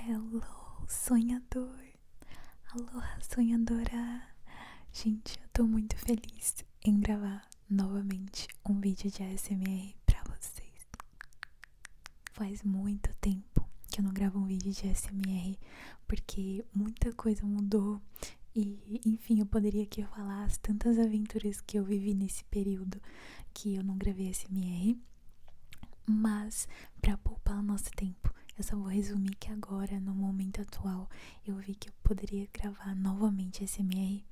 Hello, sonhador. Aloha, sonhadora. Gente, eu tô muito feliz em gravar novamente um vídeo de ASMR pra vocês. Faz muito tempo que eu não gravo um vídeo de ASMR, porque muita coisa mudou. E, enfim, eu poderia aqui falar as tantas aventuras que eu vivi nesse período que eu não gravei ASMR. Mas, pra poupar o nosso tempo, eu só vou resumir que agora, no momento atual, eu vi que eu poderia gravar novamente ASMR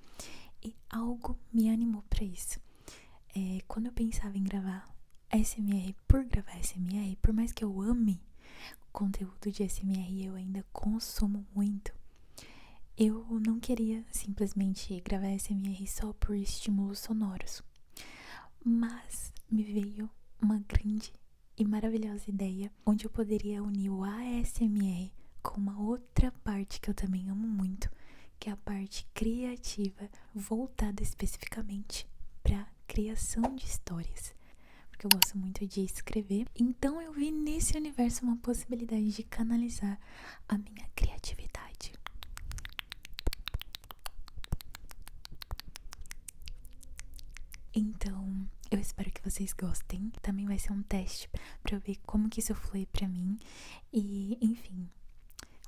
e algo me animou pra isso. Quando eu pensava em gravar ASMR por gravar ASMR, por mais que eu ame conteúdo de ASMR e eu ainda consumo muito, eu não queria simplesmente gravar ASMR só por estímulos sonoros. Mas me veio uma grande e maravilhosa ideia onde eu poderia unir o ASMR com uma outra parte que eu também amo muito, que é a parte criativa, voltada especificamente para criação de histórias, porque eu gosto muito de escrever. Então eu vi nesse universo uma possibilidade de canalizar a minha criatividade. Então, eu espero que vocês gostem. Também vai ser um teste pra eu ver como que isso flui pra mim. E, enfim,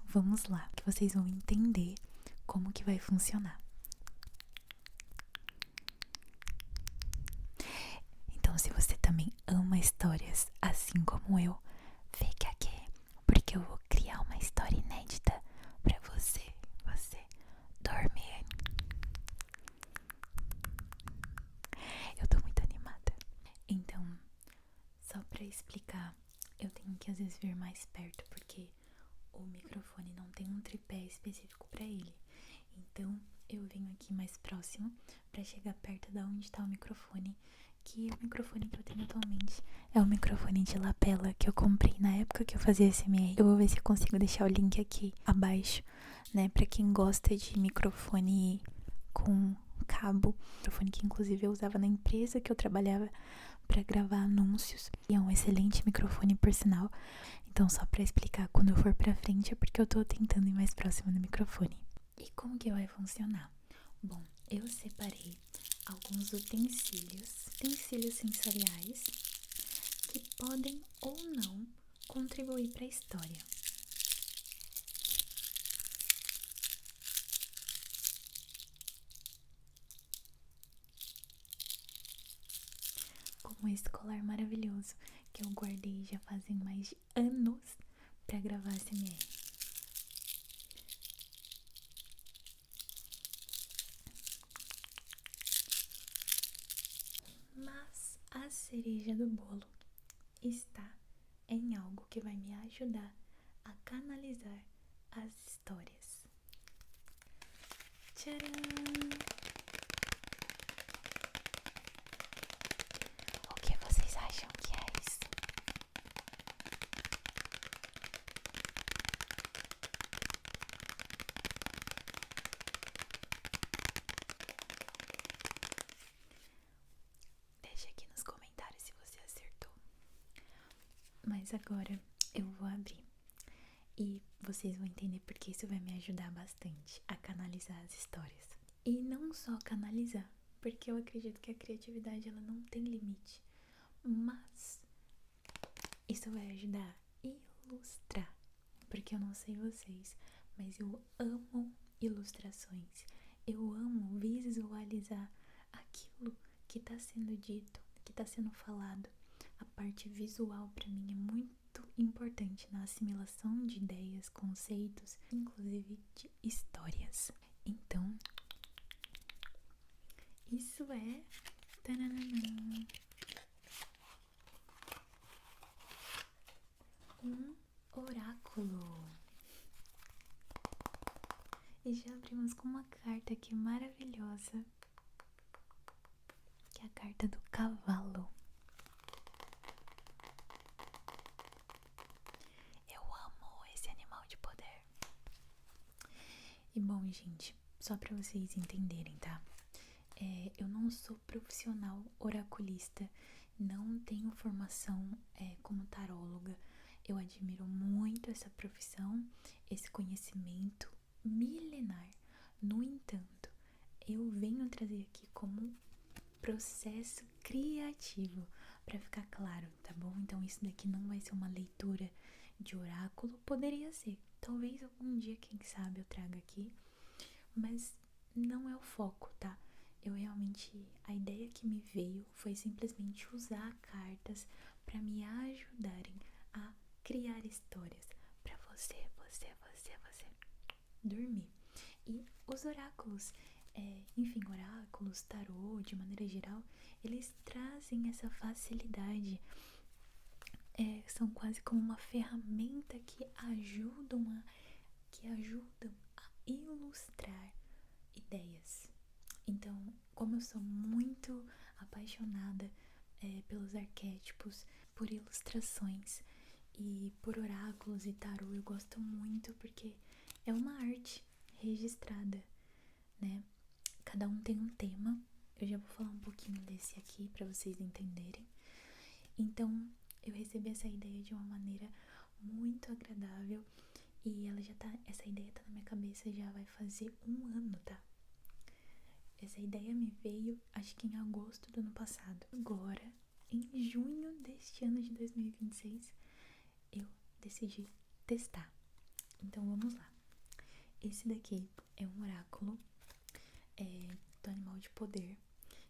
vamos lá, que vocês vão entender como que vai funcionar. Então, se você também ama histórias assim como eu, fique aqui, porque eu vou criar uma história inédita pra você dormir. Eu tô muito animada. Então, só pra explicar, eu tenho que às vezes vir mais perto, porque o microfone não tem um tripé específico pra ele. Então, eu venho aqui mais próximo pra chegar perto da onde tá o microfone, que o microfone que eu tenho atualmente é o microfone de lapela que eu comprei na época que eu fazia SMR. Eu vou ver se eu consigo deixar o link aqui abaixo, né, pra quem gosta de microfone com cabo. Microfone que inclusive eu usava na empresa que eu trabalhava pra gravar anúncios. E é um excelente microfone, por sinal. Então, só pra explicar, quando eu for pra frente é porque eu tô tentando ir mais próximo do microfone. E como que vai funcionar? Bom, eu separei alguns utensílios sensoriais que podem ou não contribuir para a história. Como esse colar maravilhoso que eu guardei já fazem mais de anos para gravar ASMR. Mas a cereja do bolo está em algo que vai me ajudar a canalizar as histórias. Tcharam! O que vocês acham que é isso? Deixa aqui nos comentários se você acertou. Mas agora eu vou abrir e vocês vão entender porque isso vai me ajudar bastante a canalizar as histórias. E não só canalizar, porque eu acredito que a criatividade ela não tem limite, mas isso vai ajudar a ilustrar, porque eu não sei vocês, mas eu amo ilustrações. Eu amo visualizar aquilo que está sendo dito, que está sendo falado. A parte visual para mim é muito importante na assimilação de ideias, conceitos, inclusive de histórias. Então, isso é um oráculo. E já abrimos com uma carta aqui maravilhosa, que é a carta do cavalo. Eu amo esse animal de poder. E bom, gente, só pra vocês entenderem, tá? Eu não sou profissional oraculista, não tenho formação como taróloga. Eu admiro muito essa profissão, esse conhecimento milenar. No entanto, eu venho trazer aqui como processo criativo, para ficar claro, tá bom? Então isso daqui não vai ser uma leitura de oráculo, poderia ser. Talvez algum dia, quem sabe, eu traga aqui, mas não é o foco, tá? Eu realmente, a ideia que me veio foi simplesmente usar cartas para me ajudarem a criar histórias para você dormir. E os oráculos, enfim, oráculos, tarô, de maneira geral, eles trazem essa facilidade. São quase como uma ferramenta que ajudam a ilustrar ideias. Então, como eu sou muito apaixonada pelos arquétipos, por ilustrações e por oráculos e tarô, eu gosto muito porque é uma arte registrada, né? Cada um tem um tema. Eu já vou falar um pouquinho desse aqui para vocês entenderem. Então, eu recebi essa ideia de uma maneira muito agradável e essa ideia tá na minha cabeça já vai fazer um ano, tá? Essa ideia me veio, acho que em agosto do ano passado. Agora, em junho deste ano de 2026, eu decidi testar. Então, vamos lá. Esse daqui é um oráculo do animal de poder,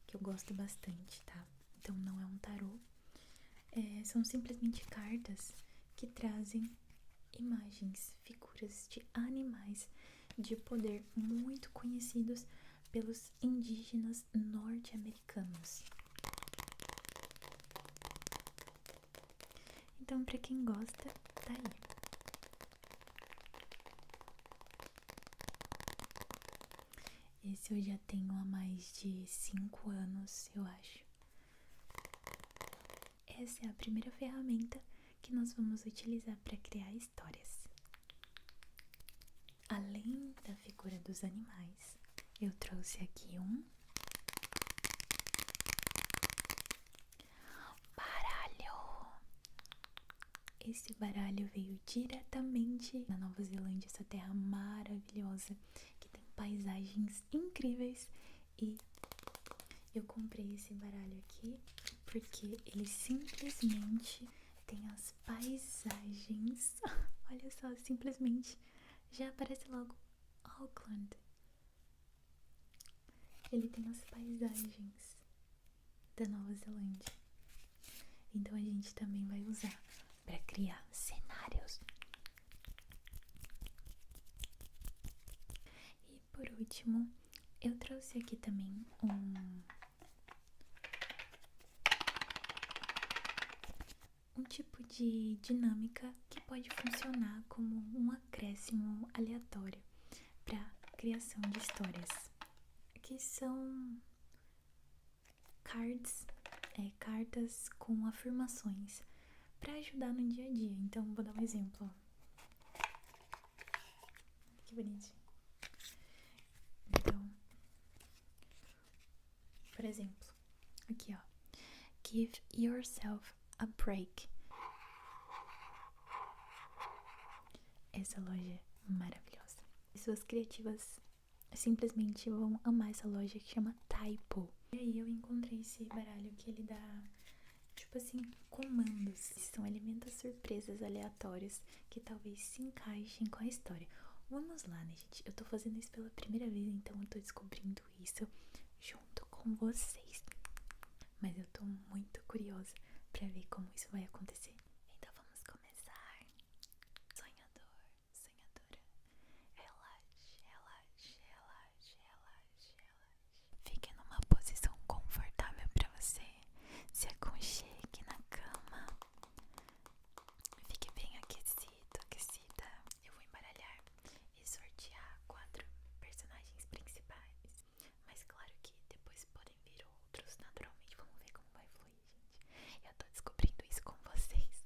que eu gosto bastante, tá? Então, não é um tarô. São simplesmente cartas que trazem imagens, figuras de animais de poder muito conhecidos pelos indígenas norte-americanos. Então, para quem gosta, tá aí. Esse eu já tenho há mais de 5 anos, eu acho. Essa é a primeira ferramenta que nós vamos utilizar para criar histórias. Além da figura dos animais, eu trouxe aqui um baralho. Esse baralho veio diretamente da Nova Zelândia, essa terra maravilhosa que tem paisagens incríveis, e eu comprei esse baralho aqui porque ele simplesmente tem as paisagens. Olha só, simplesmente já aparece logo Auckland. Ele tem as paisagens da Nova Zelândia. Então a gente também vai usar para criar cenários. E por último, eu trouxe aqui também um tipo de dinâmica que pode funcionar como um acréscimo aleatório para criação de histórias, que são cartas com afirmações para ajudar no dia a dia. Então, vou dar um exemplo. Que bonitinho. Então, por exemplo, aqui ó, give yourself a break. Essa loja é maravilhosa. Pessoas criativas simplesmente vão amar essa loja, que chama Typo. E aí eu encontrei esse baralho que ele dá, tipo assim, comandos. São elementos surpresas aleatórios que talvez se encaixem com a história. Vamos lá, né, gente? Eu tô fazendo isso pela primeira vez, então eu tô descobrindo isso junto com vocês. Mas eu tô muito curiosa pra ver como isso vai acontecer. Então vamos começar. Sonhador, sonhadora, relaxe, relaxe, relaxe, relaxe, relaxe. Fique numa posição confortável pra você. Se aconchegue na cama. Fique bem aquecido, aquecida. Eu vou embaralhar e sortear 4 personagens principais. Mas claro que depois podem vir outros naturalmente. Vamos ver como vai fluir, gente. Eu tô descobrindo isso com vocês.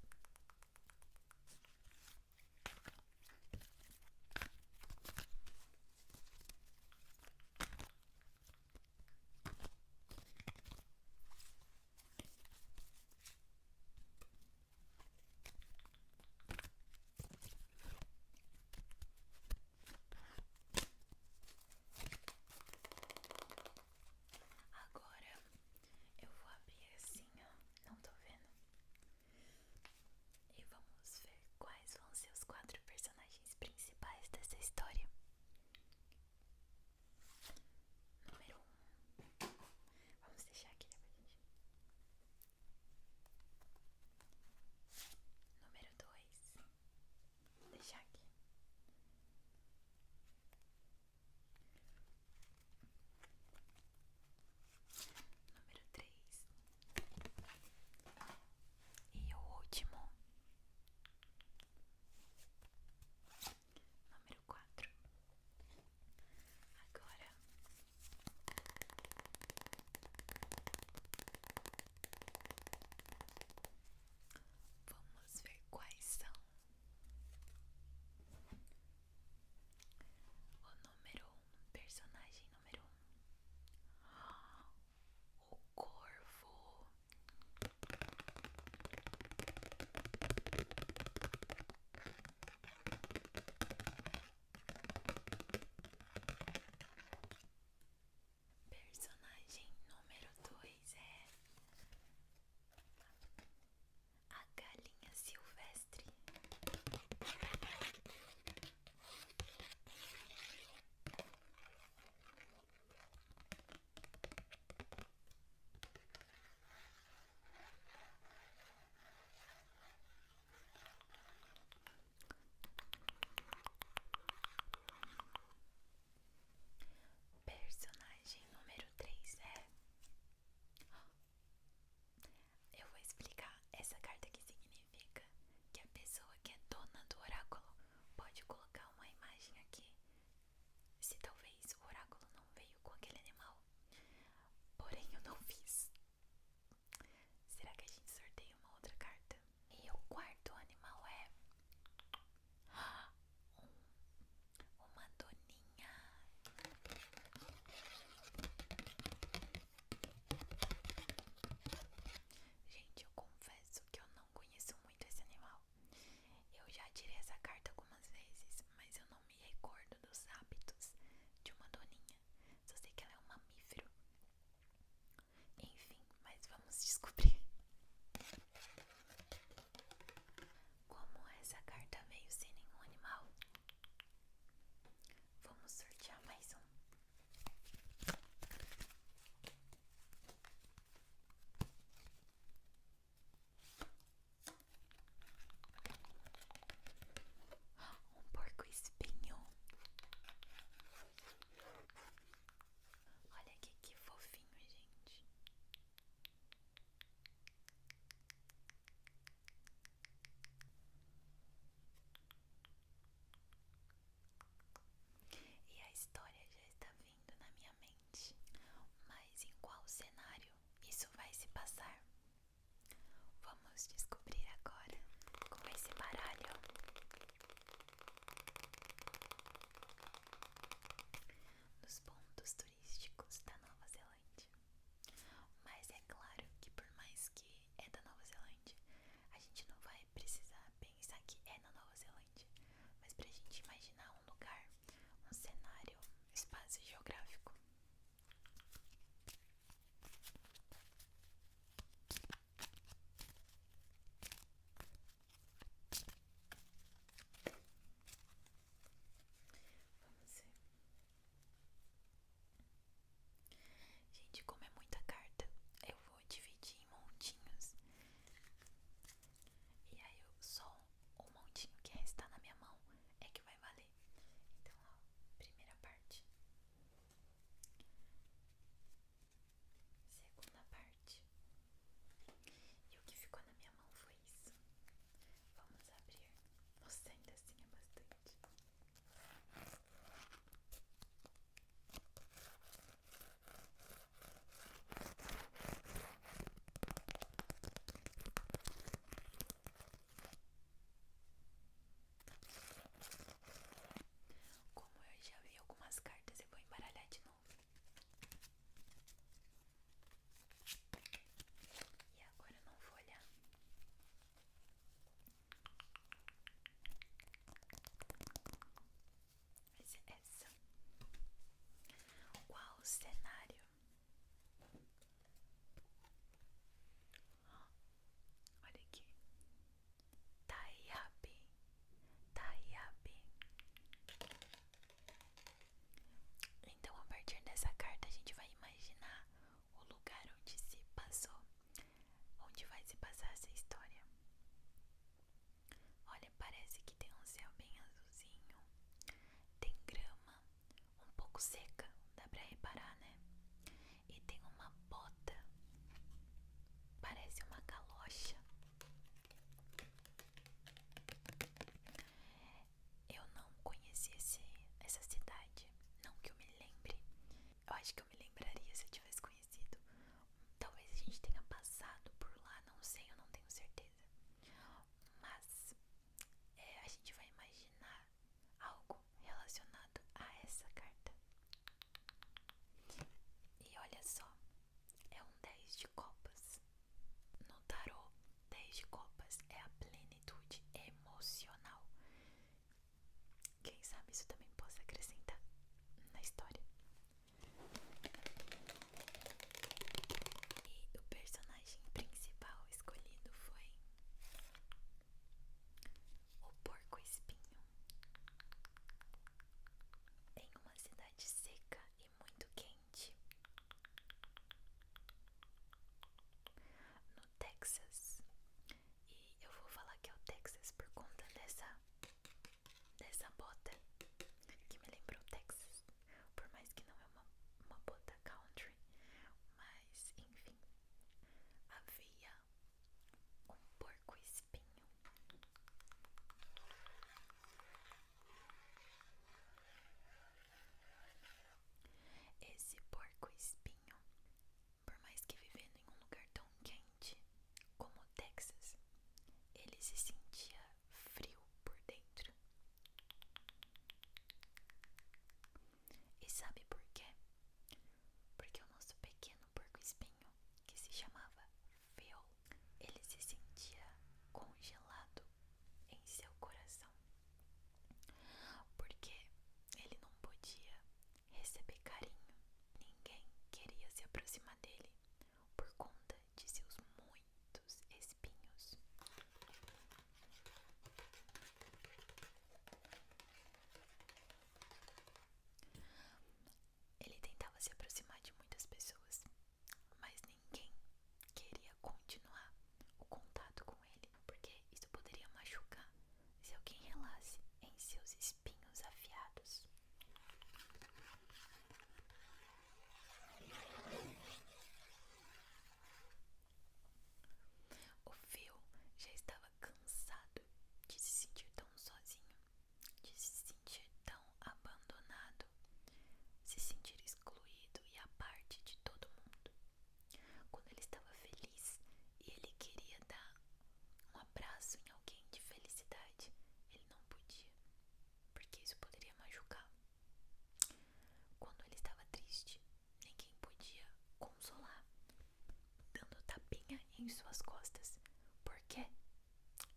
em suas costas, porque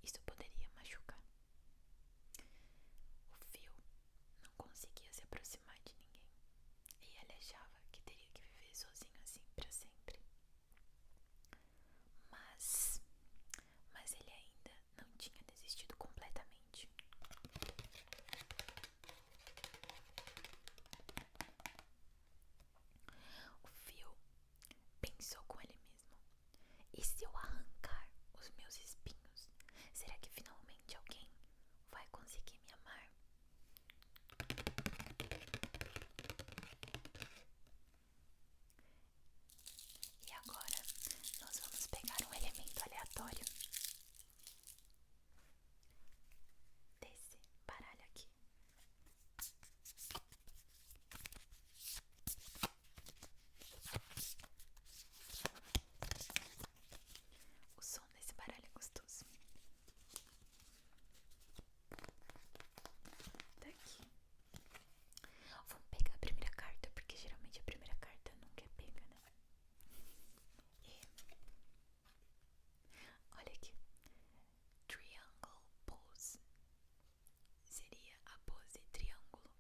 isso poderia machucar. O fio não conseguia se aproximar de ninguém e ele achava que teria que viver sozinho assim para sempre. Mas ele ainda não tinha desistido completamente. O fio pensou com ele mesmo: e se eu arrancar os meus espinhos, será que finalmente alguém vai conseguir me amar? E agora nós vamos pegar um elemento aleatório desse baralho aqui. O som desse baralho é gostoso. Daqui. Vamos pegar a primeira carta, porque geralmente a primeira carta nunca é pega, né? E olha aqui. Triangle Pose. Seria a pose triângulo.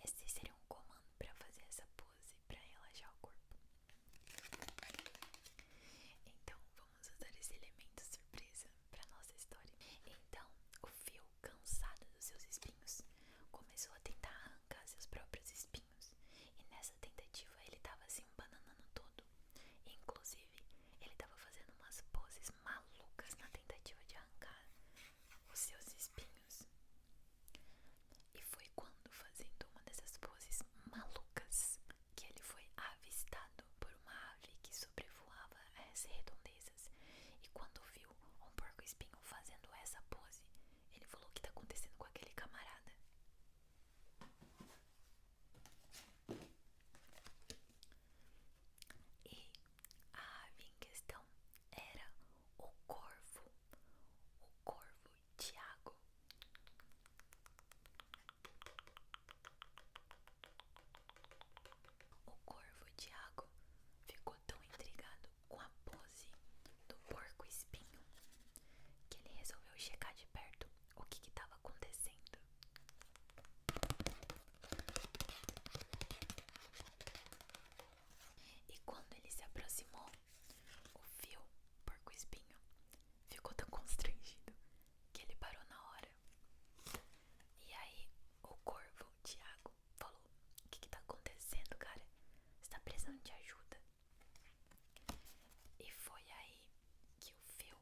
Esse seria um comando para fazer essa pose, para relaxar o corpo. Então vamos usar esse elemento surpresa para nossa história. Então o fio, cansado dos seus espinhos, começou a tentar arrancar seus próprios espinhos. E nessa tentativa ele estava se embananando todo. Inclusive ele estava fazendo umas poses malucas na tentativa de arrancar os seus espinhos. E foi quando, fazendo uma dessas poses malucas, que ele foi avistado por uma ave que sobrevoava as redondezas. E quando viu um porco-espinho fazendo essa pose, ele falou: o que está acontecendo com aquele camarada? E a ave em questão era o corvo Tiago. O corvo Tiago ficou tão intrigado com a pose do porco-espinho que ele resolveu chegar de perto o que estava acontecendo. E quando ele se aproximou, o fio porco-espinho ficou tão constrangido que ele parou na hora. E aí o corvo Tiago falou: o que tá acontecendo, cara? Você tá precisando de ajuda? E foi aí que o fio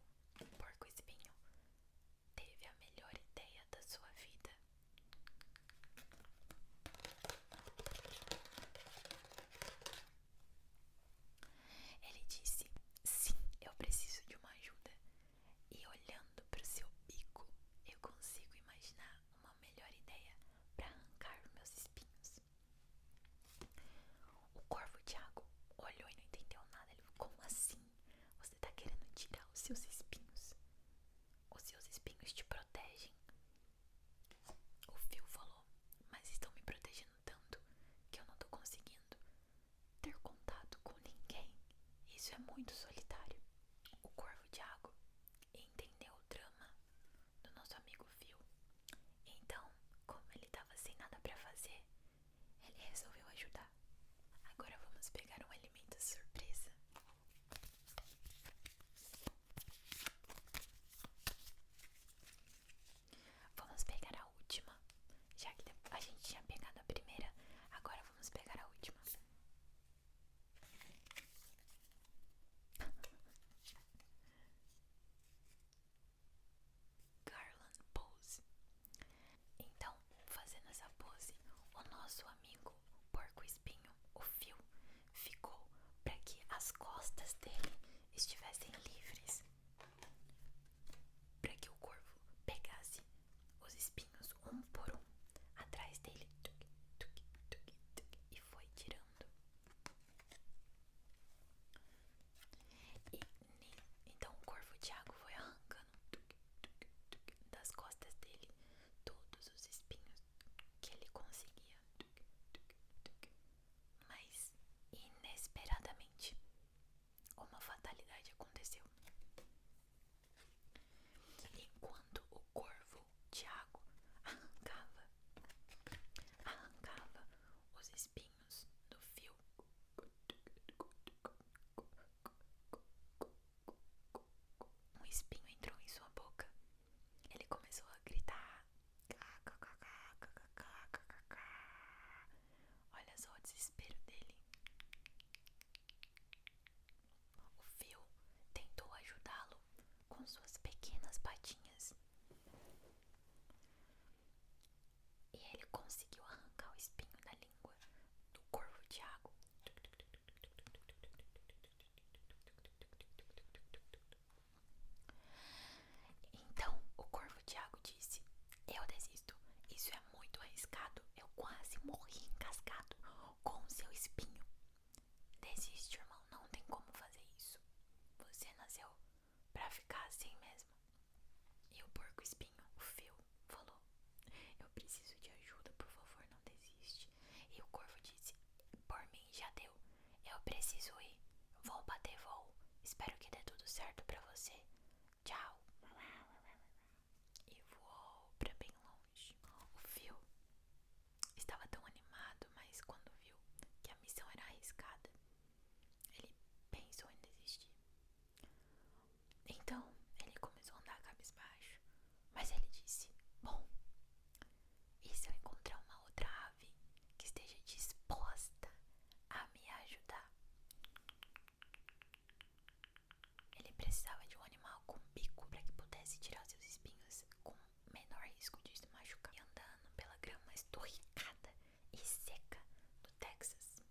porco-espinho teve a melhor ideia da sua vida. Ele disse: sim, eu preciso de uma ajuda. E olhando para o seu bico, eu consigo imaginar uma melhor ideia para arrancar meus espinhos. O corvo Tiago olhou e não entendeu nada. Ele falou: como assim? Você tá querendo tirar os seus espinhos? Os seus espinhos te protegem. O fio falou: mas estão me protegendo tanto que eu não tô conseguindo ter contato com ninguém. Isso é muito solitário. O corvo Tiago entendeu o drama do nosso amigo Fio. Então, como ele estava sem nada para fazer, ele resolveu ajudar. Agora vamos pegar um elemento surpresa. Vamos pegar a última. Já que a gente tinha pegado a primeira, agora vamos pegar a última. Garland Pose. Então, fazendo essa pose, o nosso amigo porco-espinho, o fio, ficou para que as costas dele estivessem livres, para que o corvo pegasse os espinhos um por um atrás dele, tuc, tuc, tuc, tuc, e foi tirando. Então o corvo Tiago foi arrancando das costas dele todos os espinhos que ele conseguia. Mas inesperadamente uma fatalidade aconteceu. certo pra você. Tchau. E voou pra bem longe. O fio estava tão animado, mas quando viu que a missão era arriscada, ele pensou em desistir. Então ele começou a andar cabisbaixo, mas ele disse: bom, e se eu encontrar uma outra ave que esteja disposta a me ajudar? Ele precisava de um animal com bico para que pudesse tirar seus espinhos com menor risco de se machucar. E andando pela grama esturricada e seca do Texas,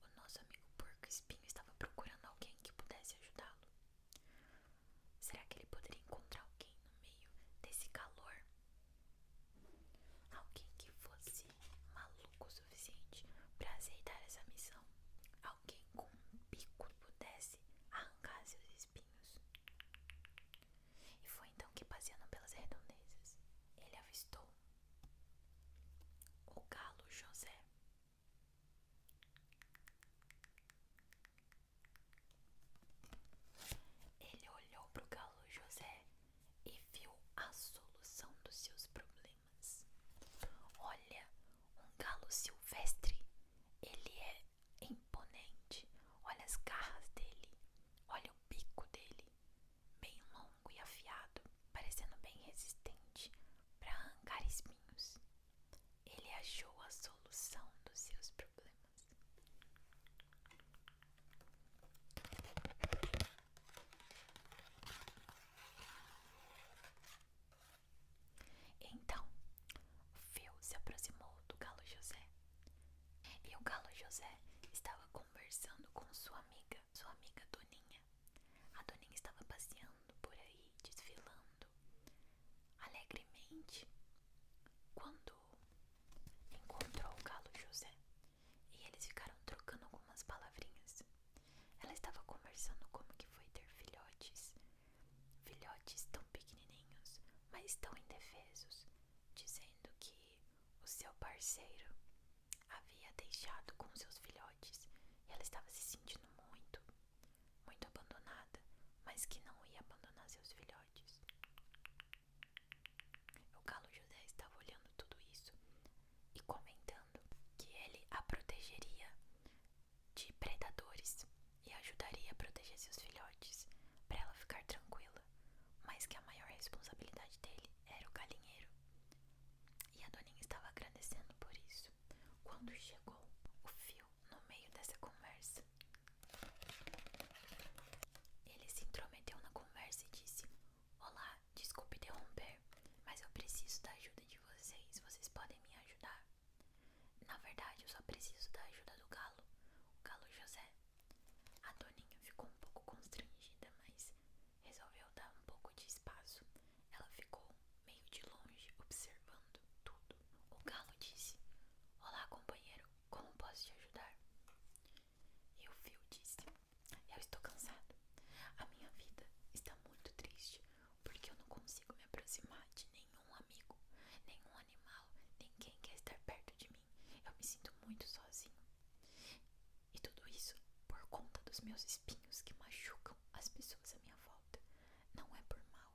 o nosso amigo porco espinho estava procurando alguém que pudesse ajudá-lo. Será que ele poderia encontrar alguém no meio desse calor? Alguém que fosse maluco o suficiente para aceitar essa missão? Alguém com um bico pudesse arrancar seus espinhos? E foi então que, passeando pelas redondezas, ele avistou o galo José. Ele olhou para o galo José e viu a solução dos seus problemas. Olha, um galo silvestre, ele é imponente. Olha as garras dele, olha o bico dele, bem longo e afiado, parecendo bem resistente para arrancar espinhos. Ele achou a solução dos seus problemas. Então, o fio se aproximou do galo José. E o galo José estava conversando com sua amiga Doninha. A Doninha estava passeando por aí, desfilando alegremente, quando encontrou o galo José. E eles ficaram trocando algumas palavrinhas. Ela estava conversando como que foi ter filhotes. Filhotes tão pequenininhos, mas tão indefesos, dizendo que o seu parceiro havia deixado com seus filhotes e ela estava se sentindo muito, muito abandonada, mas que não ia abandonar seus filhotes. O galo José estava olhando tudo isso e comentando que ele a protegeria de predadores e ajudaria a proteger seus filhotes para ela ficar tranquila, mas que a maior responsabilidade dele era o galinheiro. E a Doninha estava agradecendo por isso. Quando chegou o fio no meio dessa conversa, ele se intrometeu na conversa e disse: olá, desculpe interromper, mas eu preciso da ajuda de vocês. Vocês podem me ajudar? Na verdade, eu só preciso da ajuda do galo, o galo José. A Doninha ficou um pouco constrangida, mas resolveu dar um pouco de espaço. Ela ficou meio de longe, observando tudo. O galo disse: olá, companheiro, como posso te ajudar? E o fio disse: eu estou cansado. A minha vida está muito triste, porque eu não consigo me aproximar de nenhum amigo, nenhum animal, ninguém quer estar perto de mim. Eu me sinto muito sozinho. E tudo isso por conta dos meus espinhos que machucam as pessoas à minha volta. Não é por mal,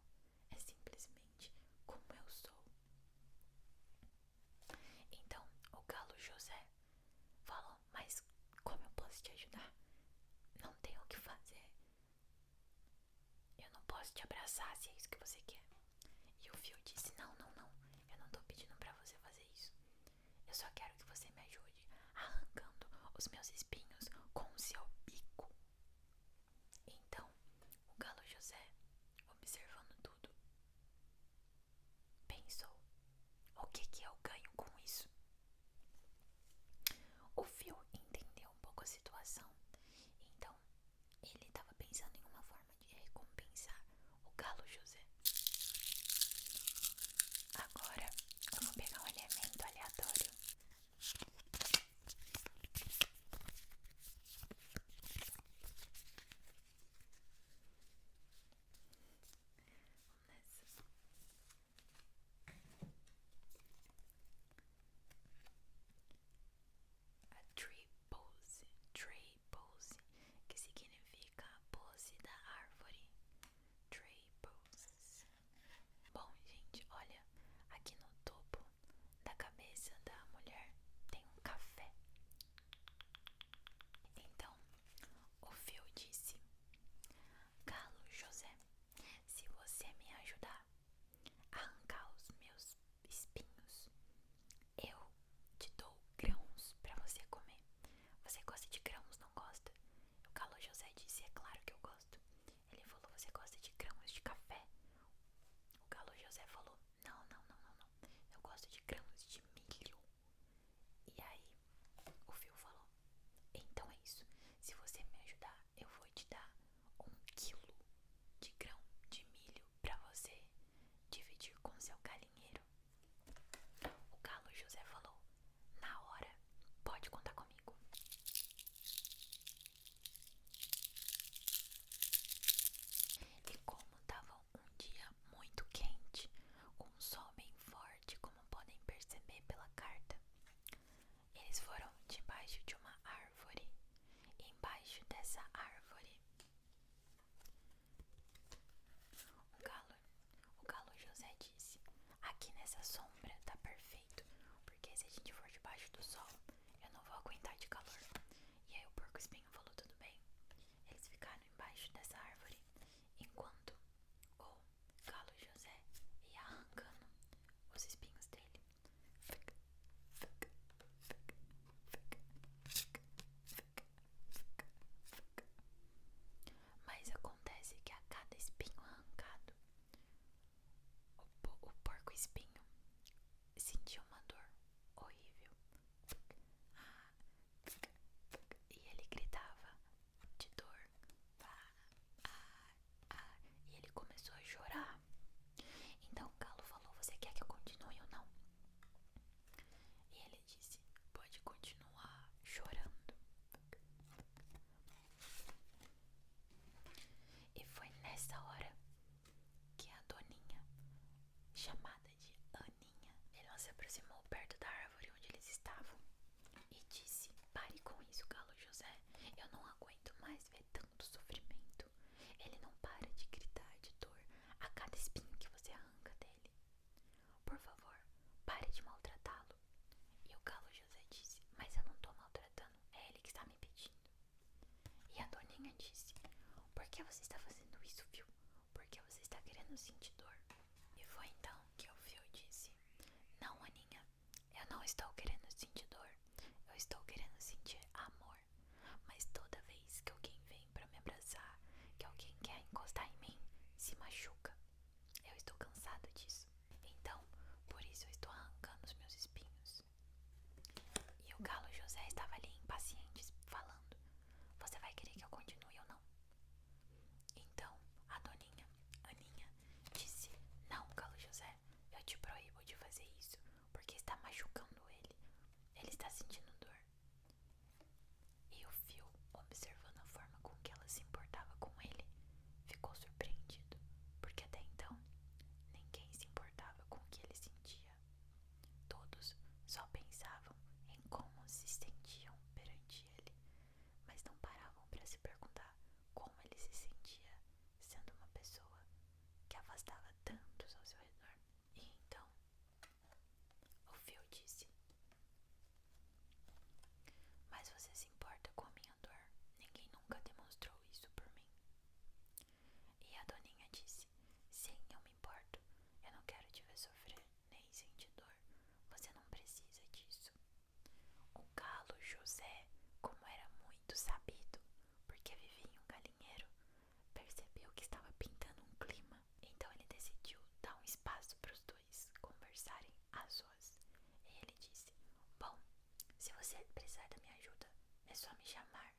é simplesmente como eu sou. Então o galo José falou: mas como eu posso te ajudar? Não tenho o que fazer. Eu não posso te abraçar se é isso que você quer. E o fio disse: não, não, não. Eu não tô pedindo pra você fazer isso. Eu só quero que você me ajude arrancando os meus espinhos com o seu bico. É só me chamar.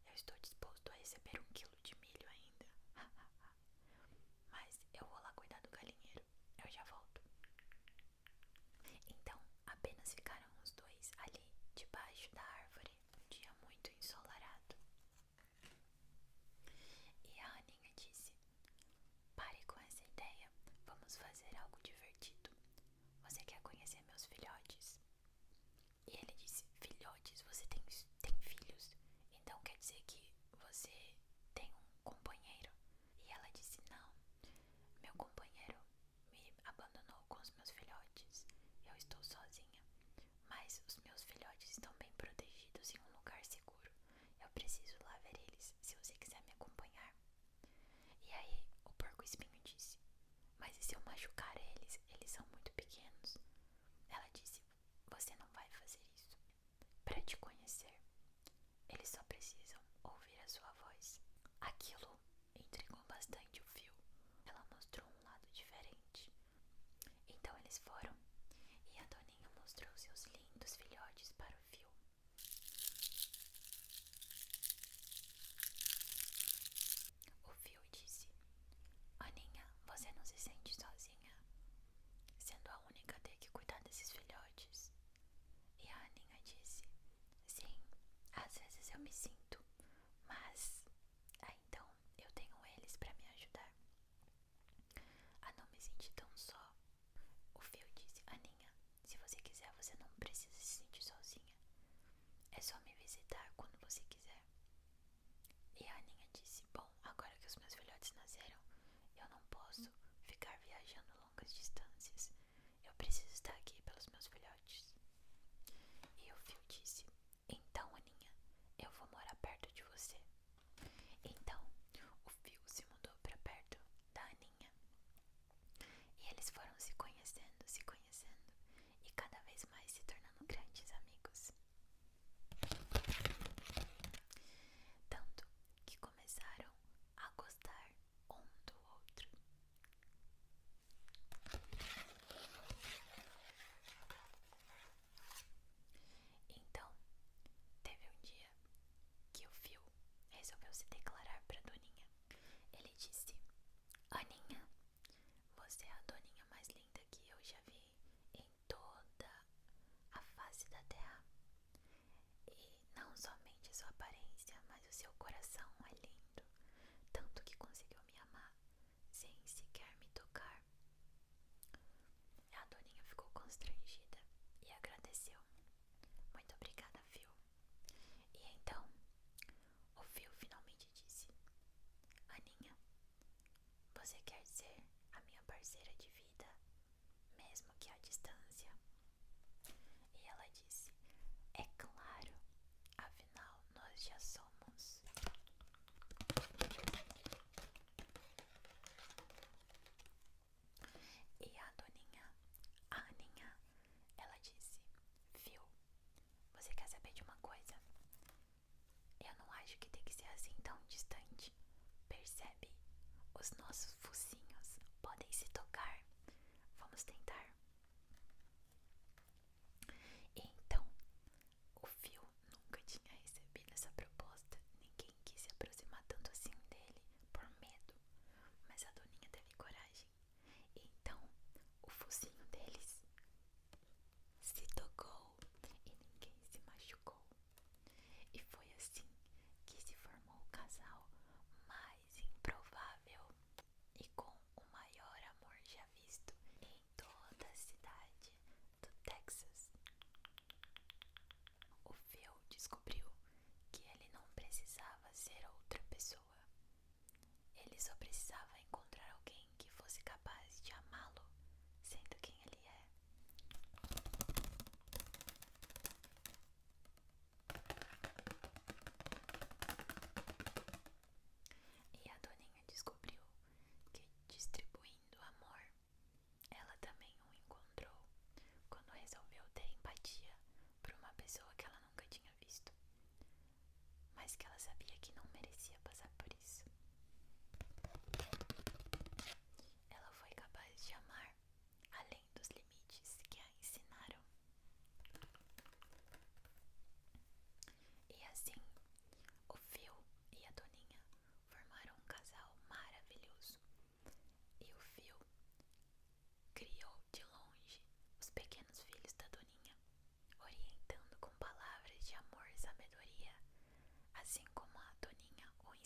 Eu estou disposto a receber 1 quilo de milho ainda. Mas eu vou lá cuidar do galinheiro. Eu já volto. Então, apenas ficaram os dois ali debaixo da árvore. Um dia muito ensolarado. E a Aninha disse: pare com essa ideia. Vamos fazer algo divertido. Você quer conhecer meus filhotes? E ele disse: filhotes? Você tem filhos? Então quer dizer que você tem um companheiro? E ela disse: não, meu companheiro me abandonou com os meus filhotes. Eu estou sozinha, mas os meus filhotes estão bem protegidos em um lugar seguro. Eu preciso lá ver eles, se você quiser me acompanhar. E aí o porco-espinho disse: mas e se eu machucar eles? Eles são muito pequenos. Ela disse: você não vai fazer isso. Para te conhecer, eles só precisam ouvir a sua voz. Aquilo intrigou bastante o Fio. Ela mostrou um lado diferente. Então eles foram e a Doninha mostrou seus lindos filhotes para o Fio. O Fio disse: Aninha, você não se sente sozinha, sendo a única a ter que cuidar desses filhotes? E a Aninha disse: sim, às vezes eu me sinto, mas então eu tenho eles para me ajudar a não me sentir tão só. O Phil disse: Aninha, se você quiser, você não precisa se sentir sozinha. É só me visitar quando você quiser. E a Aninha disse: bom, agora que os meus filhotes nasceram, eu não posso ficar viajando longas distâncias. Eu preciso estar aqui pelos meus filhotes. E o Phil disse: então, Aninha, eu vou morar perto de você. Então, o Phil se mudou para perto da Aninha. E eles foram se conhecendo e cada vez mais se tornando grandes amigos. Tanto que começaram a gostar um do outro. Então, teve um dia que o Phil resolveu se declarar para Doninha. Ele disse: Aninha, você é a Doninha mais linda que eu já vi em toda a face da terra. E não somente a sua aparência, mas o seu coração é lindo, tanto que conseguiu me amar sem sequer me tocar. A Doninha ficou constrangida e agradeceu. Muito obrigada, Phil. E então, o Phil finalmente disse: Aninha, você quer ser a minha parceira de vida, mesmo que à distância? E ela disse: é claro, afinal nós já somos. E a Aninha, ela disse: Phil, você quer saber de uma coisa? Eu não acho que tem que ser assim tão distante. Percebe? Os nossos focinhos podem se tocar. Vamos tentar. Então, o Phil nunca tinha recebido essa proposta. Ninguém quis se aproximar tanto assim dele por medo. Mas a Doninha teve coragem. Então, o focinho deles se tocou e ninguém se machucou. E foi assim que se formou o casal mais improvável.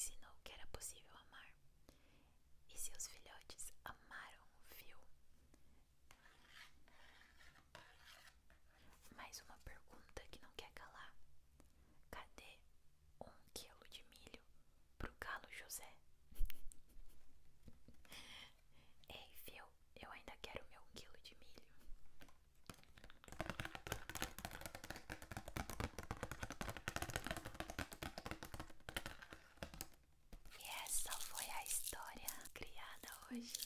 ensinou que era possível amar. E seus filhotes amaram o Phil. Mais uma pergunta que não quer calar. Cadê 1 quilo de milho pro galo José? Ei, Phil, eu ainda quero meu 1 quilo de milho. E essa foi a história criada hoje.